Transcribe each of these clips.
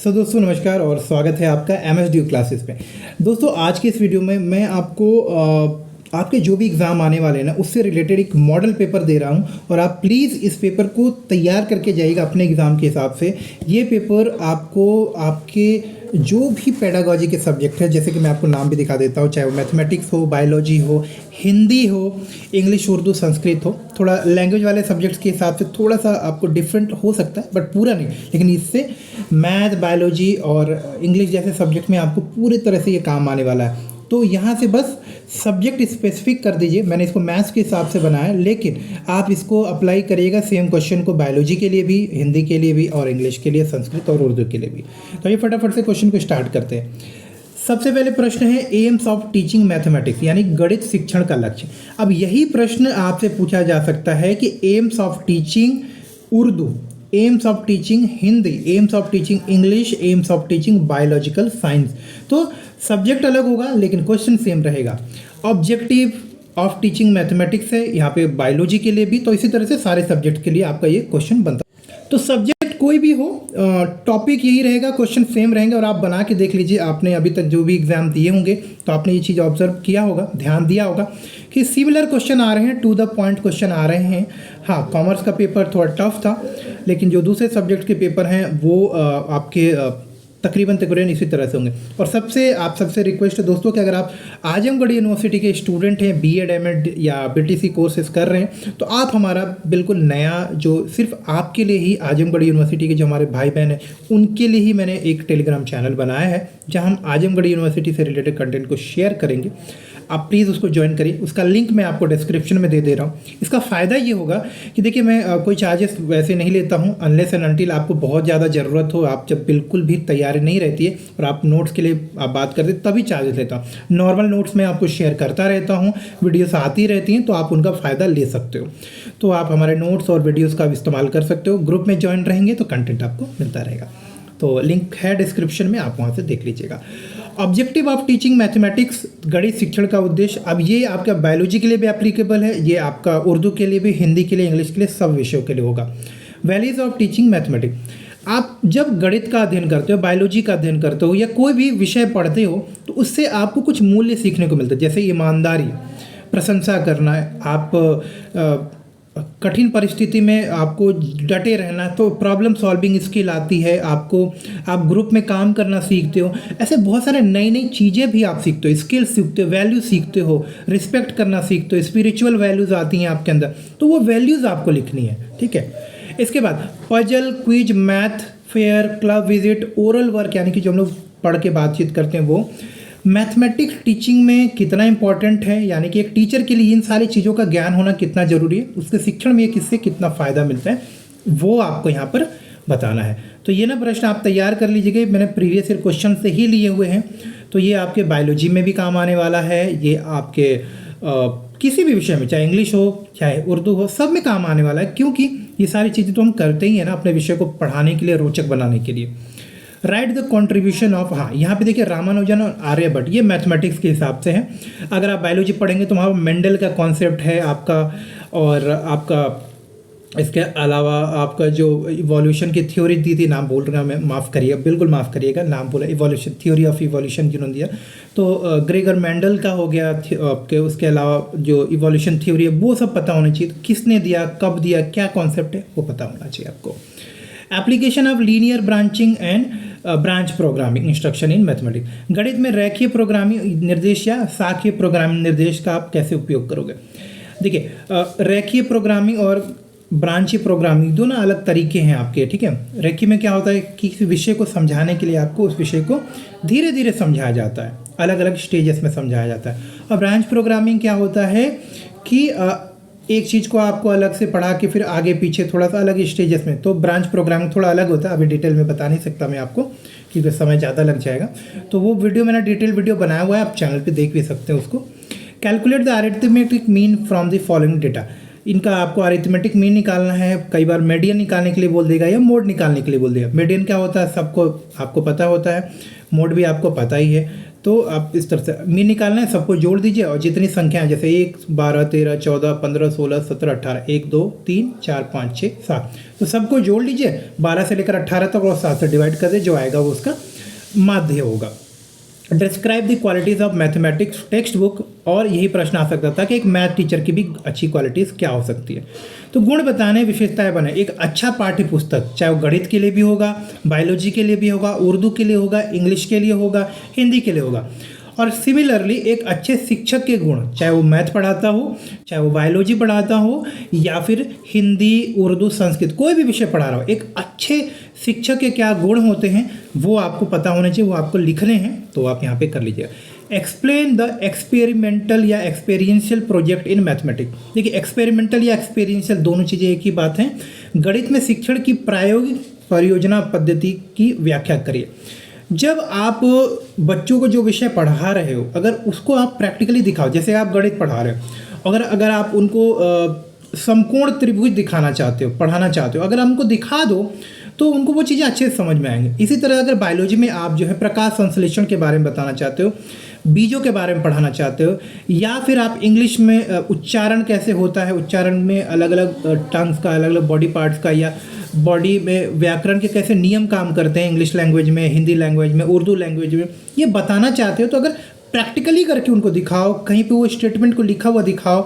दोस्तों नमस्कार और स्वागत है आपका MSDU क्लासेस में। दोस्तों आज के इस वीडियो में मैं आपको आपके जो भी एग्ज़ाम आने वाले हैं ना उससे रिलेटेड एक मॉडल पेपर दे रहा हूं और आप प्लीज़ इस पेपर को तैयार करके जाइएगा अपने एग्ज़ाम के हिसाब से। ये पेपर आपको आपके जो भी पेडागॉजी के सब्जेक्ट है, जैसे कि मैं आपको नाम भी दिखा देता हूँ, चाहे वो मैथमेटिक्स हो, बायोलॉजी हो, हिंदी हो, इंग्लिश, उर्दू, संस्कृत हो, थोड़ा लैंग्वेज वाले सब्जेक्ट्स के हिसाब से थोड़ा सा आपको डिफरेंट हो सकता है बट पूरा नहीं। लेकिन इससे मैथ, बायोलॉजी और इंग्लिश जैसे सब्जेक्ट में आपको पूरी तरह से ये काम आने वाला है। तो यहाँ से बस सब्जेक्ट स्पेसिफिक कर दीजिए। मैंने इसको मैथ्स के हिसाब से बनाया, लेकिन आप इसको अप्लाई करिएगा सेम क्वेश्चन को बायोलॉजी के लिए भी, हिंदी के लिए भी और इंग्लिश के लिए, संस्कृत और उर्दू के लिए भी। तो ये फटाफट से क्वेश्चन को स्टार्ट करते हैं। सबसे पहले प्रश्न है एम्स ऑफ टीचिंग मैथमेटिक्स, यानी गणित शिक्षण का लक्ष्य। अब यही प्रश्न आपसे पूछा जा सकता है कि AIIMS of teaching Urdu, AIIMS of teaching Hindi, AIIMS of teaching English, AIIMS of teaching biological science. तो सब्जेक्ट अलग होगा लेकिन क्वेश्चन सेम रहेगा। ऑब्जेक्टिव ऑफ टीचिंग मैथमेटिक्स है यहाँ पे बायोलॉजी के लिए भी, तो इसी तरह से सारे सब्जेक्ट के लिए आपका ये क्वेश्चन बनता है। तो सब्जेक्ट कोई भी हो, टॉपिक यही रहेगा, क्वेश्चन सेम रहेंगे। और आप बना के देख लीजिए, आपने अभी तक जो भी एग्जाम दिए होंगे तो आपने ये चीज़ ऑब्जर्व किया होगा, ध्यान दिया होगा कि सिमिलर क्वेश्चन आ रहे हैं, टू द पॉइंट क्वेश्चन आ रहे हैं। हाँ, कॉमर्स का पेपर थोड़ा टफ था, लेकिन जो दूसरे सब्जेक्ट के पेपर हैं वो आपके तकरीबन इसी तरह से होंगे। और सबसे रिक्वेस्ट है दोस्तों कि अगर आप आजमगढ़ यूनिवर्सिटी के स्टूडेंट हैं, बीएड, एमएड या बीटीसी कोर्सेज कर रहे हैं, तो आप हमारा बिल्कुल नया, जो सिर्फ आपके लिए ही आजमगढ़ यूनिवर्सिटी के जो हमारे भाई बहन हैं उनके लिए ही मैंने एक टेलीग्राम चैनल बनाया है जहां हम आजमगढ़ यूनिवर्सिटी से रिलेटेड कंटेंट को शेयर करेंगे। आप प्लीज़ उसको ज्वाइन करिए, उसका लिंक मैं आपको डिस्क्रिप्शन में दे रहा हूँ। इसका फ़ायदा ये होगा कि देखिए, मैं कोई चार्जेस वैसे नहीं लेता हूँ अनलेस एंड अनटिल आपको बहुत ज़्यादा ज़रूरत हो, आप जब बिल्कुल भी तैयारी नहीं रहती है और आप नोट्स के लिए आप बात करते तभी चार्जेस लेता हूँ। नॉर्मल नोट्स मैं आपको शेयर करता रहता हूँ, वीडियोस आती रहती हैं तो आप उनका फ़ायदा ले सकते हो। तो आप हमारे नोट्स और वीडियोज़ का इस्तेमाल कर सकते हो। ग्रुप में ज्वाइन रहेंगे तो कंटेंट आपको मिलता रहेगा। तो लिंक है डिस्क्रिप्शन में, आप वहाँ से देख लीजिएगा। ऑब्जेक्टिव ऑफ टीचिंग मैथमेटिक्स, गणित शिक्षण का उद्देश्य। अब ये आपका बायोलॉजी के लिए भी एप्लीकेबल है, ये आपका उर्दू के लिए भी, हिंदी के लिए, इंग्लिश के लिए, सब विषयों के लिए होगा। वैल्यूज ऑफ टीचिंग मैथमेटिक्स, आप जब गणित का अध्ययन करते हो, बायोलॉजी का अध्ययन करते हो या कोई भी विषय पढ़ते हो तो उससे आपको कुछ मूल्य सीखने को मिलता है, जैसे ईमानदारी, प्रशंसा करना, आप कठिन परिस्थिति में आपको डटे रहना, तो प्रॉब्लम सॉल्विंग स्किल आती है आपको, आप ग्रुप में काम करना सीखते हो। ऐसे बहुत सारे नई नई चीज़ें भी आप सीखते हो, स्किल सीखते हो, वैल्यू सीखते हो, रिस्पेक्ट करना सीखते हो, स्पिरिचुअल वैल्यूज़ आती हैं आपके अंदर, तो वो वैल्यूज़ आपको लिखनी है, ठीक है। इसके बाद puzzle, quiz, math fair, club visit, oral work, यानी कि जो हम लोग पढ़ के बातचीत करते हैं वो। मैथमेटिक्स टीचिंग में कितना इंपॉर्टेंट है, यानी कि एक टीचर के लिए इन सारी चीज़ों का ज्ञान होना कितना ज़रूरी है, उसके शिक्षण में किससे कितना फ़ायदा मिलता है, वो आपको यहाँ पर बताना है। तो ये ना प्रश्न आप तैयार कर लीजिएगा, मैंने प्रीवियस ईयर क्वेश्चन से ही लिए हुए हैं। तो ये आपके बायोलॉजी में भी काम आने वाला है, ये आपके किसी भी विषय में, चाहे इंग्लिश हो चाहे उर्दू हो, सब में काम आने वाला है, क्योंकि ये सारी चीज़ें तो हम करते ही हैं ना अपने विषय को पढ़ाने के लिए, रोचक बनाने के लिए। राइट द कॉन्ट्रीब्यूशन ऑफ, हाँ यहाँ पे देखिए रामानुजन और आर्यभट्ट, ये मैथमेटिक्स के हिसाब से है। अगर आप बायोलॉजी पढ़ेंगे तो वहाँ मेंडल का कॉन्सेप्ट है आपका, और आपका इसके अलावा आपका जो इवोल्यूशन की थ्योरी दी थी, नाम बोल रहा मैं, माफ़ करिएगा, बिल्कुल माफ़ करिएगा, नाम बोला इवोल्यूशन, थ्योरी ऑफ इवोल्यूशन जिन्होंने दिया, तो ग्रेगर मेंडल का हो गया आपके। उसके अलावा जो इवोल्यूशन थ्योरी है वो सब पता होना चाहिए, किसने दिया, कब दिया, क्या कॉन्सेप्ट है वो पता होना चाहिए आपको। Application of linear branching and branch programming instruction in mathematics, गणित में रेखीय प्रोग्रामिंग निर्देश या शाखीय प्रोग्रामिंग निर्देश का आप कैसे उपयोग करोगे। देखिए, रेखीय प्रोग्रामिंग और ब्रांचीय प्रोग्रामिंग दोनों अलग तरीके हैं आपके, ठीक है। रेखीय में क्या होता है कि किसी विषय को समझाने के लिए आपको उस विषय को धीरे धीरे समझाया जाता है, अलग अलग स्टेजेस में समझाया जाता है। और ब्रांच प्रोग्रामिंग क्या होता है कि एक चीज़ को आपको अलग से पढ़ा के फिर आगे पीछे थोड़ा सा अलग स्टेजेस में, तो ब्रांच प्रोग्रामिंग थोड़ा अलग होता है। अभी डिटेल में बता नहीं सकता मैं आपको क्योंकि समय ज़्यादा लग जाएगा, तो वो वीडियो मैंने डिटेल वीडियो बनाया हुआ है, आप चैनल पे देख भी सकते हैं उसको। Calculate the arithmetic mean from the following data, इनका आपको अरिथमेटिक मीन निकालना है, कई बार मीडियन निकालने के लिए बोल देगा या मोड निकालने के लिए बोल देगा। मीडियन क्या होता है सबको आपको पता होता है, मोड भी आपको पता ही है। तो आप इस तरह से मीन निकालना है, सबको जोड़ दीजिए और जितनी संख्या है जैसे 1, 12, 13, 14, 15, 16, 17, 18, 1, 2, 3, 4, 5, 6, 7, तो सबको जोड़ लीजिए 12 से लेकर 18 तक और 7 से डिवाइड कर दे, जो आएगा वो उसका माध्य होगा। Describe the qualities of mathematics text book, और यही प्रश्न आ सकता था कि एक मैथ टीचर की भी अच्छी क्वालिटीज़ क्या हो सकती है। तो गुण बताने, विशेषताएं बने। एक अच्छा पाठ्य पुस्तक, चाहे वो गणित के लिए भी होगा, बायोलॉजी के लिए भी होगा, उर्दू के लिए होगा, इंग्लिश के लिए होगा, हिंदी के लिए होगा। और सिमिलरली एक अच्छे शिक्षक के गुण, चाहे वो मैथ पढ़ाता हो, चाहे वो बायोलॉजी पढ़ाता हो, या फिर हिंदी, उर्दू, संस्कृत, कोई भी विषय पढ़ा रहा हो, एक अच्छे शिक्षक के क्या गुण होते हैं वो आपको पता होने चाहिए, वो आपको लिखने हैं, तो आप यहाँ पे कर लीजिएगा। एक्सप्लेन द एक्सपेरिमेंटल या एक्सपीरियंशियल प्रोजेक्ट इन मैथमेटिक्स। देखिए एक्सपेरिमेंटल या एक्सपीरियंशियल दोनों चीज़ें एक ही बात है। गणित में शिक्षण की प्रायोगिक परियोजना पद्धति की व्याख्या करिए। जब आप बच्चों को जो विषय पढ़ा रहे हो, अगर उसको आप प्रैक्टिकली दिखाओ, जैसे आप गणित पढ़ा रहे हो, अगर आप उनको समकोण त्रिभुज दिखाना चाहते हो, पढ़ाना चाहते हो, अगर आप उनको दिखा दो तो उनको वो चीज़ें अच्छे से समझ में आएंगी। इसी तरह अगर बायोलॉजी में आप जो है प्रकाश संश्लेषण के बारे में बताना चाहते हो, बीजों के बारे में पढ़ाना चाहते हो, या फिर आप इंग्लिश में उच्चारण कैसे होता है, उच्चारण में अलग अलग टंग्स का, अलग अलग बॉडी पार्ट्स का, या बॉडी में व्याकरण के कैसे नियम काम करते हैं इंग्लिश लैंग्वेज में, हिंदी लैंग्वेज में, उर्दू लैंग्वेज में, ये बताना चाहते हो, तो अगर प्रैक्टिकली करके उनको दिखाओ, कहीं पे वो स्टेटमेंट को लिखा हुआ दिखाओ,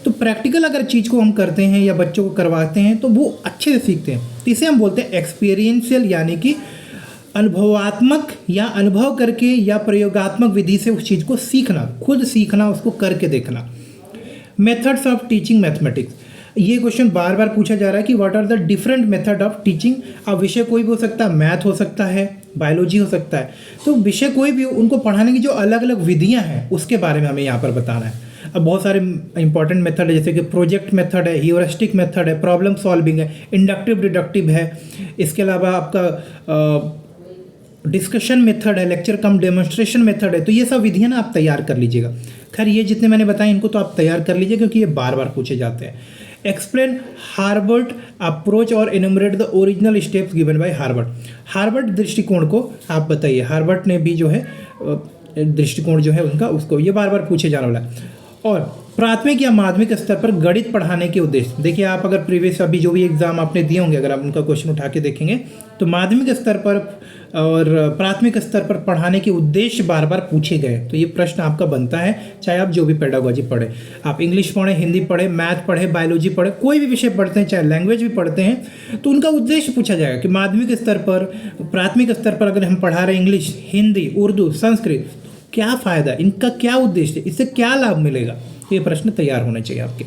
तो प्रैक्टिकल अगर चीज़ को हम करते हैं या बच्चों को करवाते हैं तो वो अच्छे से सीखते हैं। तो इसे हम बोलते हैं एक्सपीरियंशियल, यानी कि अनुभवात्मक, या अनुभव करके या प्रयोगात्मक विधि से उस चीज़ को सीखना, खुद सीखना, उसको करके देखना। मेथड्स ऑफ टीचिंग मैथमेटिक्स, ये क्वेश्चन बार बार पूछा जा रहा है कि what are the different method of teaching. अब विषय कोई भी हो सकता है, मैथ हो सकता है, बायोलॉजी हो सकता है, तो विषय कोई भी हो, उनको पढ़ाने की जो अलग अलग विधियां हैं उसके बारे में हमें यहाँ पर बताना है। अब बहुत सारे इंपॉर्टेंट मेथड है, जैसे कि प्रोजेक्ट मेथड है, ह्यूरिस्टिक मेथड है, प्रॉब्लम सॉल्विंग है, इंडक्टिव डिडक्टिव है, इसके अलावा आपका डिस्कशन मेथड है, लेक्चर कम डेमोन्स्ट्रेशन मेथड है। तो ये सब विधियां ना आप तैयार कर लीजिएगा। खैर ये जितने मैंने बताए इनको तो आप तैयार कर लीजिए, क्योंकि ये बार बार पूछे जाते हैं। एक्सप्लेन हार्वर्ड अप्रोच और enumerate the original steps given by Harvard. Harvard दृष्टिकोण को आप बताइए, हार्वर्ड ने भी जो है दृष्टिकोण जो है उनका, उसको ये बार बार पूछे जाने वाला है। और प्राथमिक या माध्यमिक स्तर पर गणित पढ़ाने के उद्देश्य, देखिए आप अगर प्रीवियस अभी जो भी एग्जाम आपने दिए होंगे, अगर आप उनका क्वेश्चन उठा के देखेंगे तो माध्यमिक स्तर पर और प्राथमिक स्तर पर पढ़ाने के उद्देश्य बार बार पूछे गए। तो ये प्रश्न आपका बनता है, चाहे आप जो भी पेडागोजी पढ़े, आप इंग्लिश पढ़ें, हिंदी पढ़े, मैथ पढ़े, बायोलॉजी पढ़े, कोई भी विषय पढ़ते हैं, चाहे लैंग्वेज भी पढ़ते हैं, तो उनका उद्देश्य पूछा जाएगा कि माध्यमिक स्तर पर, प्राथमिक स्तर पर अगर हम पढ़ा रहे हैं इंग्लिश, हिंदी, उर्दू, संस्कृत, क्या फ़ायदा, इनका क्या उद्देश्य है, इससे क्या लाभ मिलेगा, ये प्रश्न तैयार होने चाहिए आपके।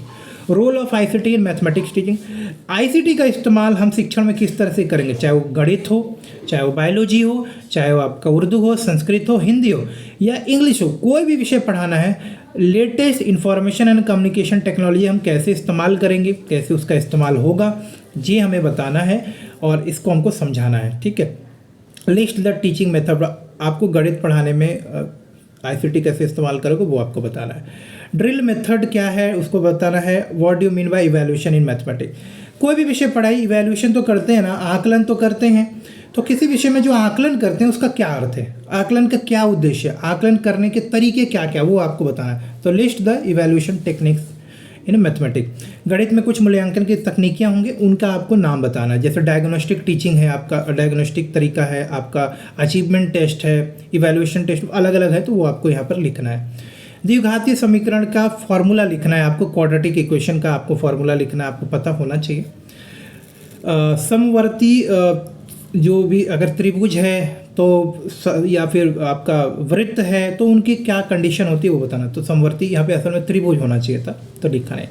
Role of ICT in mathematics teaching, ICT का इस्तेमाल हम शिक्षण में किस तरह से करेंगे, चाहे वो गणित हो, चाहे वो बायोलॉजी हो, चाहे वो आपका उर्दू हो, संस्कृत हो, हिंदी हो या इंग्लिश हो, कोई भी विषय पढ़ाना है, latest information and communication technology हम कैसे इस्तेमाल करेंगे, कैसे उसका इस्तेमाल होगा, ये हमें बताना है और इसको हमको समझाना है। ठीक है, लिस्ट द टीचिंग मेथड, आपको गणित पढ़ाने में आईसीटी कैसे इस्तेमाल करोगे वो आपको बताना है। ड्रिल मेथड क्या है उसको बताना है। What do you mean by evaluation in mathematics, कोई भी विषय पढ़ाई इवैल्यूएशन तो करते हैं ना, आकलन तो करते हैं, तो किसी विषय में जो आकलन करते हैं उसका क्या अर्थ है, आकलन का क्या उद्देश्य है, आकलन करने के तरीके क्या क्या वो आपको बताना है। तो list the evaluation techniques in mathematics, गणित में कुछ मूल्यांकन की तकनीकियाँ होंगी, उनका आपको नाम बताना है। जैसे डायग्नोस्टिक टीचिंग है, आपका डायग्नोस्टिक तरीका है, आपका अचीवमेंट टेस्ट है, इवैल्यूएशन टेस्ट अलग अलग है, तो वो आपको यहाँ पर लिखना है। द्विघातीय समीकरण का फॉर्मूला लिखना है आपको, क्वाड्रेटिक इक्वेशन का आपको फॉर्मूला लिखना है, आपको पता होना चाहिए। समवर्ती जो भी अगर त्रिभुज है तो या फिर आपका वृत्त है तो उनकी क्या कंडीशन होती है वो बताना। तो समवर्ती यहाँ पे असल में त्रिभुज होना चाहिए था, तो लिखा है।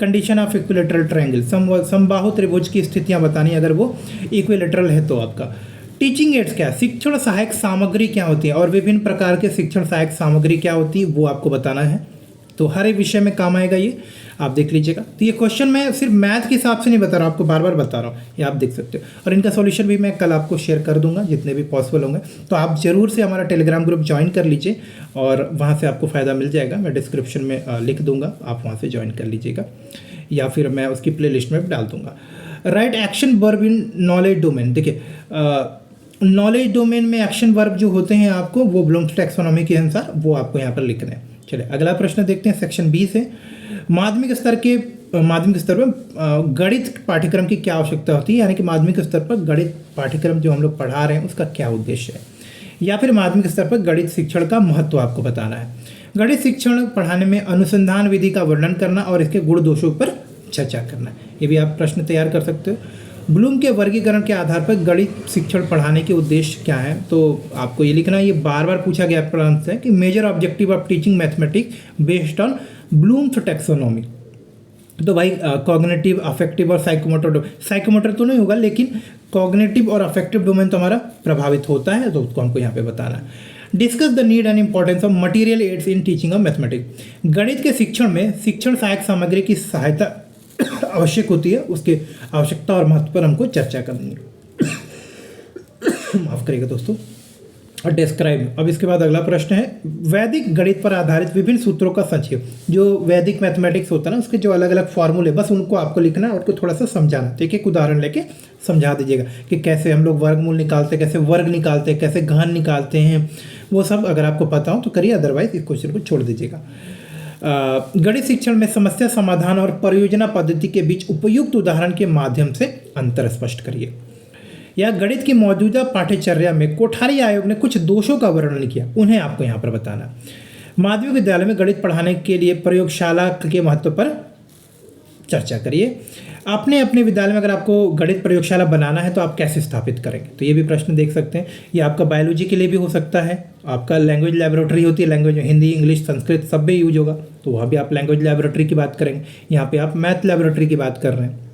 कंडीशन ऑफ इक्विलेटरल ट्रायंगल, समबाहु त्रिभुज की स्थितियाँ बतानी अगर वो इक्विलेटरल है तो आपका। टीचिंग एड्स क्या है, शिक्षण सहायक सामग्री क्या होती है और विभिन्न प्रकार के शिक्षण सहायक सामग्री क्या होती है वो आपको बताना है। तो हर एक विषय में काम आएगा, ये आप देख लीजिएगा। तो ये क्वेश्चन मैं सिर्फ मैथ के हिसाब से नहीं बता रहा हूँ, आपको बार बार बता रहा हूँ, ये आप देख सकते हो। और इनका सॉल्यूशन भी मैं कल आपको शेयर कर दूंगा जितने भी पॉसिबल होंगे। तो आप ज़रूर से हमारा टेलीग्राम ग्रुप ज्वाइन कर लीजिए और वहाँ से आपको फ़ायदा मिल जाएगा, मैं डिस्क्रिप्शन में लिख दूंगा, आप वहाँ से ज्वाइन कर लीजिएगा। या फिर मैं उसकी प्लेलिस्ट में डाल दूंगा। Right action verb in knowledge domain. देखिए नॉलेज डोमेन में एक्शन वर्ब जो होते हैं आपको वो ब्लूम्स टैक्सोनॉमी के अनुसार वो आपको यहाँ पर लिखने हैं। चलिए अगला प्रश्न देखते हैं सेक्शन बी से। माध्यमिक स्तर पर गणित पाठ्यक्रम की क्या आवश्यकता होती है, यानी कि माध्यमिक स्तर पर गणित पाठ्यक्रम जो हम लोग पढ़ा रहे हैं उसका क्या उद्देश्य है, या फिर माध्यमिक स्तर पर गणित शिक्षण का महत्व आपको बताना है। गणित शिक्षण पढ़ाने में अनुसंधान विधि का वर्णन करना और इसके गुण दोषों पर चर्चा करना, ये भी आप प्रश्न तैयार कर सकते हो। ब्लूम के वर्गीकरण के आधार पर गणित शिक्षण पढ़ाने के उद्देश्य क्या है, तो आपको ये लिखना है, ये बार बार पूछा गया प्रश्न है कि major objective of teaching mathematics based on Bloom's taxonomy. तो भाई कॉग्निटिव, अफेक्टिव और साइकोमोटर तो नहीं होगा, लेकिन कॉग्निटिव और अफेक्टिव डोमेन तो हमारा प्रभावित होता है, तो उसको हमको यहाँ पे बताना है। Discuss the need and importance of material aids in teaching of mathematics. गणित के शिक्षण में शिक्षण सहायक सामग्री की सहायता आवश्यक होती है, उसके आवश्यकता और महत्व पर हमको चर्चा करनी है। माफ करिएगा दोस्तों। और डिस्क्राइब। अब इसके बाद अगला प्रश्न है वैदिक गणित पर आधारित विभिन्न सूत्रों का संक्षेप। जो वैदिक मैथमेटिक्स होता है ना उसके जो अलग अलग फॉर्मूले, बस उनको आपको लिखना है और उनको थोड़ा सा समझाना। तो एक उदाहरण लेके समझा दीजिएगा कि कैसे हम लोग वर्गमूल निकालते हैं, कैसे वर्ग निकालते हैं, कैसे घन निकालते हैं, वो सब अगर आपको पता हो तो करिए, अदरवाइज इस क्वेश्चन को छोड़ दीजिएगा। गणित शिक्षण में समस्या समाधान और परियोजना पद्धति के बीच उपयुक्त उदाहरण के माध्यम से अंतर स्पष्ट करिए। या गणित की मौजूदा पाठ्यचर्या में कोठारी आयोग ने कुछ दोषों का वर्णन किया, उन्हें आपको यहाँ पर बताना। माध्यमिक विद्यालय में गणित पढ़ाने के लिए प्रयोगशाला के महत्व पर चर्चा करिए। अपने विद्यालय में अगर आपको गणित प्रयोगशाला बनाना है तो आप कैसे स्थापित करेंगे, तो ये भी प्रश्न देख सकते हैं। ये आपका बायोलॉजी के लिए भी हो सकता है, आपका लैंग्वेज लैबोरेटरी होती है, लैंग्वेज हिंदी इंग्लिश संस्कृत सब में यूज होगा, तो वहाँ भी आप लैंग्वेज लैबोरेटरी की बात करेंगे। यहाँ पे आप मैथ लैबोरेटरी की बात कर रहे हैं।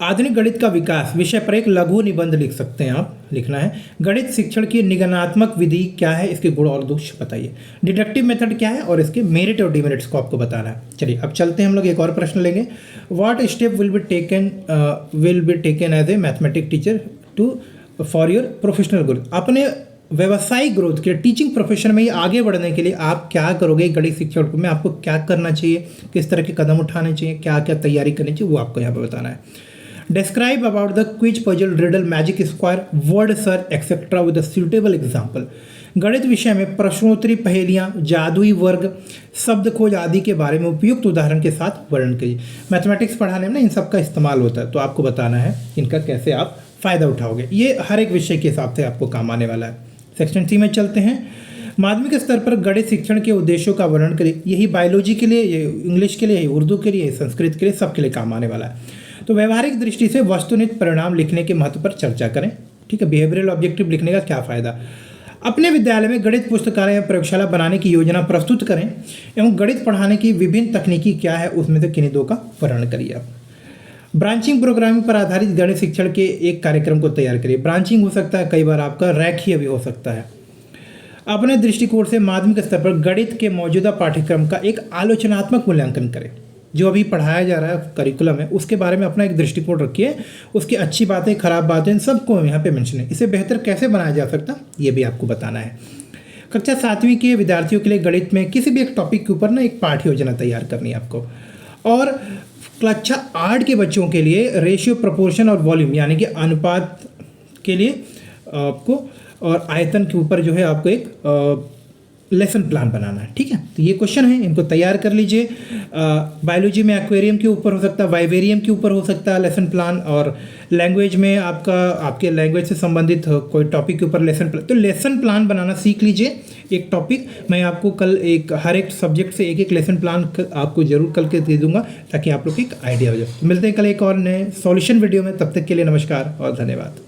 आधुनिक गणित का विकास विषय पर एक लघु निबंध लिख सकते हैं आप, लिखना है। गणित शिक्षण की निगमनात्मक विधि क्या है, इसके गुण और दोष बताइए। डिडक्टिव मेथड क्या है और इसके मेरिट और डिमेरिट्स को आपको बताना है। चलिए अब चलते हैं, हम लोग एक और प्रश्न लेंगे। What step will be taken as a mathematic teacher for your professional growth. अपने व्यवसायिक ग्रोथ के टीचिंग प्रोफेशन में आगे बढ़ने के लिए आप क्या करोगे, गणित शिक्षण में आपको क्या करना चाहिए, किस तरह के कदम उठाने चाहिए, क्या क्या तैयारी करनी चाहिए, वो आपको यहाँ पर बताना है। Describe about the quiz, puzzle, riddle, magic square, word search, etc. with a suitable example. गणित विषय में प्रश्नोत्तरी, पहेलियाँ, जादुई वर्ग, शब्द खोज आदि के बारे में उपयुक्त उदाहरण के साथ वर्णन करिए। मैथमेटिक्स पढ़ाने में ना इन सब का इस्तेमाल होता है, तो आपको बताना है इनका कैसे आप फ़ायदा उठाओगे। ये हर एक विषय के हिसाब से आपको काम आने वाला है। सेक्शन सी में चलते हैं। माध्यमिक स्तर पर गणित शिक्षण के उद्देश्यों का वर्णन करिए। यही बायोलॉजी के लिए, ये इंग्लिश के लिए, यही उर्दू के लिए, संस्कृत के लिए, सबके लिए काम आने वाला है। तो व्यवहारिक दृष्टि से वस्तुनिष्ठ परिणाम लिखने के महत्व पर चर्चा करें। ठीक है, बिहेवियरल ऑब्जेक्टिव लिखने का क्या फ़ायदा। अपने विद्यालय में गणित पुस्तकालय या प्रयोगशाला बनाने की योजना प्रस्तुत करें एवं गणित पढ़ाने की विभिन्न तकनीकी क्या है उसमें से किन्हीं दो का वर्णन करिए आप। ब्रांचिंग प्रोग्रामिंग पर आधारित गणित शिक्षण के एक कार्यक्रम को तैयार करिए। ब्रांचिंग हो सकता है, कई बार आपका रेखीय भी हो सकता है। अपने दृष्टिकोण से माध्यमिक स्तर पर गणित के मौजूदा पाठ्यक्रम का एक आलोचनात्मक मूल्यांकन करें। जो अभी पढ़ाया जा रहा है करिकुलम है उसके बारे में अपना एक दृष्टिकोण रखिए, उसकी अच्छी बातें, खराब बातें, सबको यहाँ पे मेंशन है। इसे बेहतर कैसे बनाया जा सकता ये भी आपको बताना है। कक्षा 7वीं के विद्यार्थियों के लिए गणित में किसी भी एक टॉपिक के ऊपर ना एक पाठ्य योजना तैयार करनी है आपको। और कक्षा 8 के बच्चों के लिए रेशियो, प्रोपोर्शन और वॉल्यूम यानी कि अनुपात के लिए आपको और आयतन के ऊपर जो है आपको एक लेसन प्लान बनाना है। ठीक है, तो ये क्वेश्चन है, इनको तैयार कर लीजिए। बायोलॉजी में एक्वेरियम के ऊपर हो सकता है, वाइवेरियम के ऊपर हो सकता है लेसन प्लान, और लैंग्वेज में आपके लैंग्वेज से संबंधित कोई टॉपिक के ऊपर लेसन प्लान। तो लेसन प्लान बनाना सीख लीजिए। एक टॉपिक मैं आपको कल हर एक सब्जेक्ट से एक लेसन प्लान आपको जरूर कल के दे दूंगा ताकि आप लोग को एक आइडिया हो जाए। मिलते हैं कल एक और नए सॉल्यूशन वीडियो में, तब तक के लिए नमस्कार और धन्यवाद।